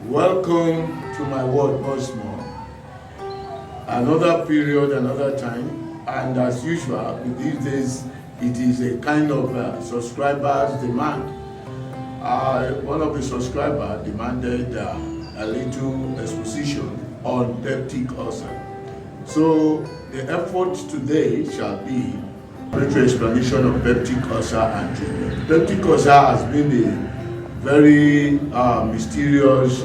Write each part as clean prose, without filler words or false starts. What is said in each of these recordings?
Welcome to my word once more. Another period, another time, and as usual, these days it is a kind of subscribers demand. One of the subscribers demanded a little exposition on peptic ulcer. So the effort today shall be a brief explanation of peptic ulcer-Anjou. Peptic ulcer has been a very mysterious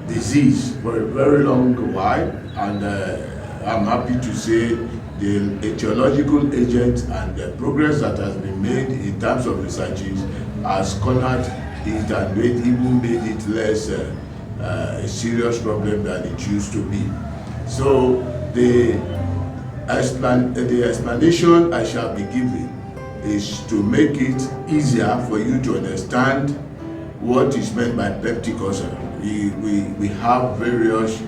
disease for a very long while, and I'm happy to say the etiological agent and the progress that has been made in terms of researches has cornered it and even made it less a serious problem than it used to be. So the explanation I shall be giving is to make it easier for you to understand what is meant by peptic ulcer. We have various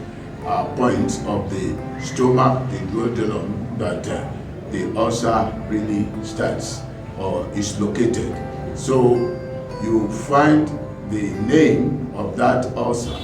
points of the stomach, the duodenum, that the ulcer really starts or is located. So you find the name of that ulcer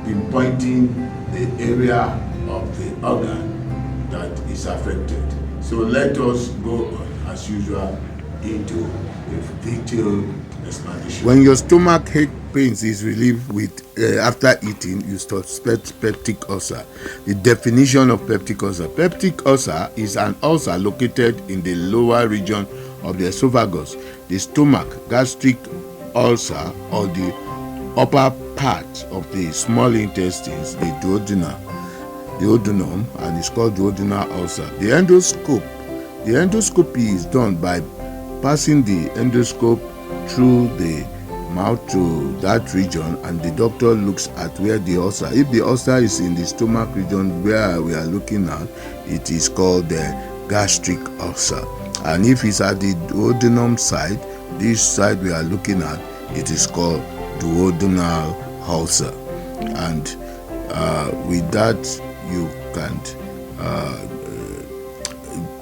pinpointing the area of the organ that is affected. So let us go on, as usual, into a detailed explanation. When your stomach ache pains is relieved with after eating, you suspect peptic ulcer. The definition of peptic ulcer. Peptic ulcer is an ulcer located in the lower region of the esophagus, the stomach, gastric ulcer, or the upper part of the small intestines, the duodenum, and it's called duodenal ulcer. The endoscopy is done by passing the endoscope through the mouth to that region, and the doctor looks at where the ulcer. If the ulcer is in the stomach region where we are looking at, it is called the gastric ulcer. And if it's at the duodenum side, this side we are looking at, it is called duodenal ulcer. And with that you can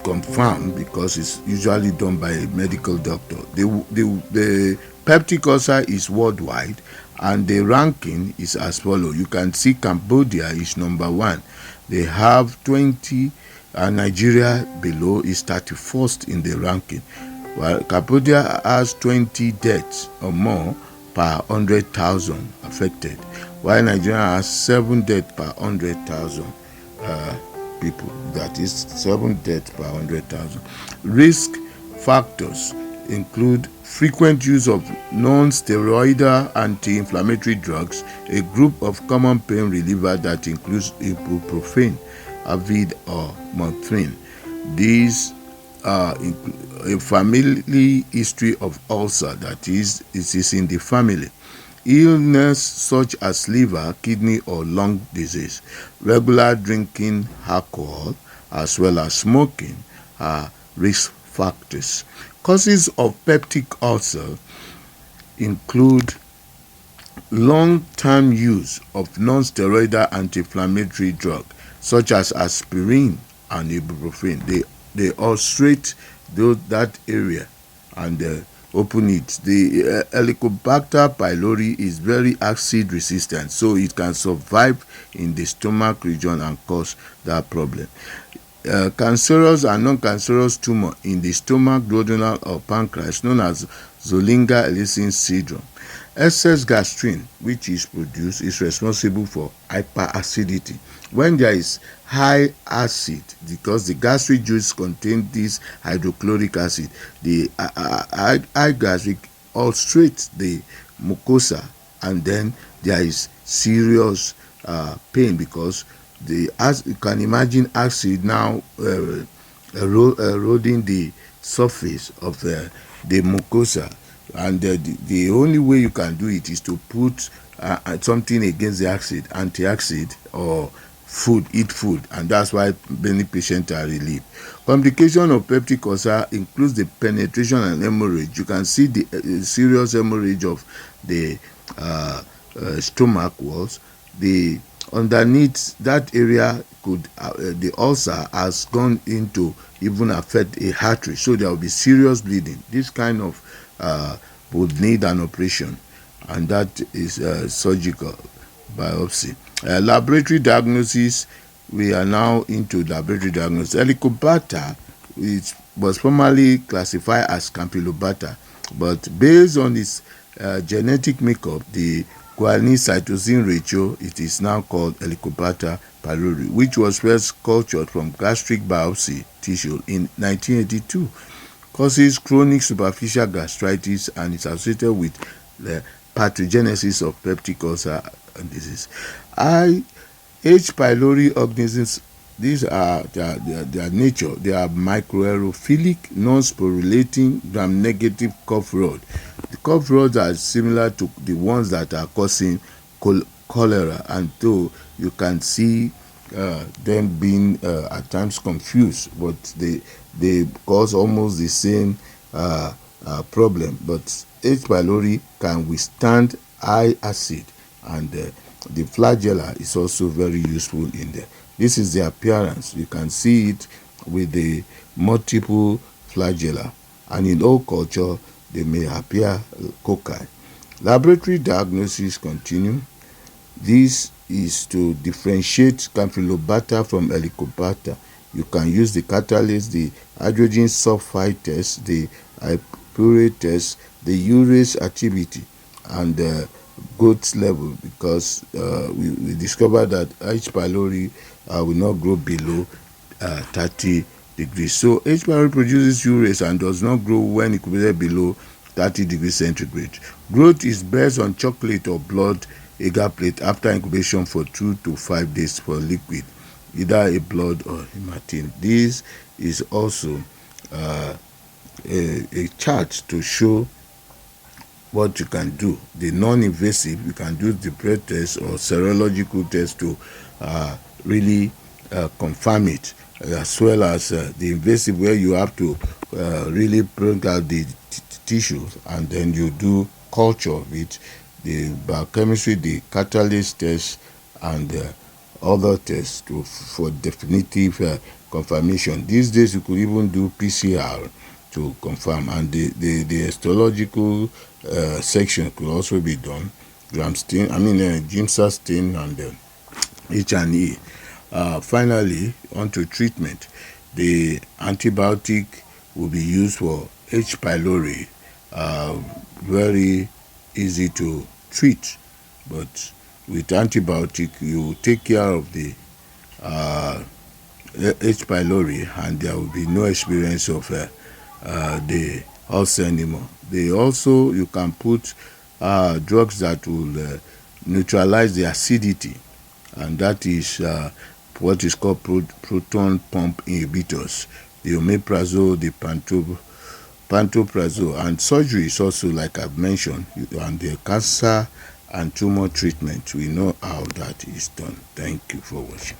confirm, because it's usually done by a medical doctor. The peptic ulcer is worldwide, and the ranking is as follows. You can see Cambodia is number 1. They have 20, and Nigeria below is 31st in the ranking. While Cambodia has 20 deaths or more per 100,000 affected, while Nigeria has 7 deaths per 100,000 people. That is 7 deaths per 100,000. Risk factors include frequent use of non-steroidal anti-inflammatory drugs, a group of common pain reliever that includes ibuprofen, Avid, or morphine. These are a family history of ulcer, that is, it is in the family. Illness such as liver, kidney, or lung disease. Regular drinking alcohol as well as smoking are risk factors. Causes of peptic ulcer include long-term use of non-steroidal anti-inflammatory drugs such as aspirin and ibuprofen. They ulcerate that area and open it. The Helicobacter pylori is very acid resistant, so it can survive in the stomach region and cause that problem. Cancerous and non-cancerous tumor in the stomach, duodenal, or pancreas, known as Zollinger-Ellison syndrome. Excess gastrin, which is produced, is responsible for hyperacidity. When there is high acid, because the gastric juice contains this hydrochloric acid, the high gastric ulcerates the mucosa, and then there is serious pain, because you can imagine acid now eroding the surface of the mucosa, and the only way you can do it is to put something against the acid, anti-acid, or eat food, and that's why many patients are relieved. Complication of peptic ulcer includes the penetration and hemorrhage. You can see the serious hemorrhage of the stomach walls. The underneath that area could the ulcer has gone into even affect a artery, so there will be serious bleeding. This kind of would need an operation. and that is surgical biopsy. Laboratory diagnosis, we are now into laboratory diagnosis. Helicobacter, which was formerly classified as Campylobacter, but based on its genetic makeup, the guanine cytosine ratio, it is now called Helicobacter pylori, which was first cultured from gastric biopsy tissue in 1982. Causes chronic superficial gastritis and is associated with the pathogenesis of peptic ulcer disease. H. pylori organisms, these are their nature. They are microaerophilic, non-sporulating, gram-negative cough rod. The cough rods are similar to the ones that are causing cholera, and though you can see them being at times confused, but they cause almost the same problem. But H. pylori can withstand high acid, and the flagella is also very useful in there. This is the appearance. You can see it with the multiple flagella, and in all culture they may appear cocci. Laboratory diagnosis continue. This is to differentiate Campylobacter from Helicobacter. You can use the catalase, the hydrogen sulfide test, the purate test, the urease activity, and growth level, because we discovered that H. pylori will not grow below 30 degrees. So H. pylori produces urease and does not grow when incubated below 30 degrees centigrade. Growth is based on chocolate or blood agar plate after incubation for 2 to 5 days for liquid, either a blood or hematine. This is also a chart to show what you can do. The non-invasive, you can do the blood test or serological test to really confirm it, as well as the invasive, where you have to really bring out the tissues and then you do culture of it, the biochemistry, the catalase test, and other tests for definitive confirmation. These days you could even do PCR to confirm, and the histological section could also be done. Giemsa stain and H&E. Finally, onto treatment. The antibiotic will be used for H. pylori. Very easy to treat, but with antibiotic you take care of the H. pylori, and there will be no experience of the ulcer anymore. You can put drugs that will neutralize the acidity, and that is what is called proton pump inhibitors, the omeprazole, the pantoprazole, and surgery is also, like I've mentioned, and the cancer and tumor treatment. We know how that is done. Thank you for watching.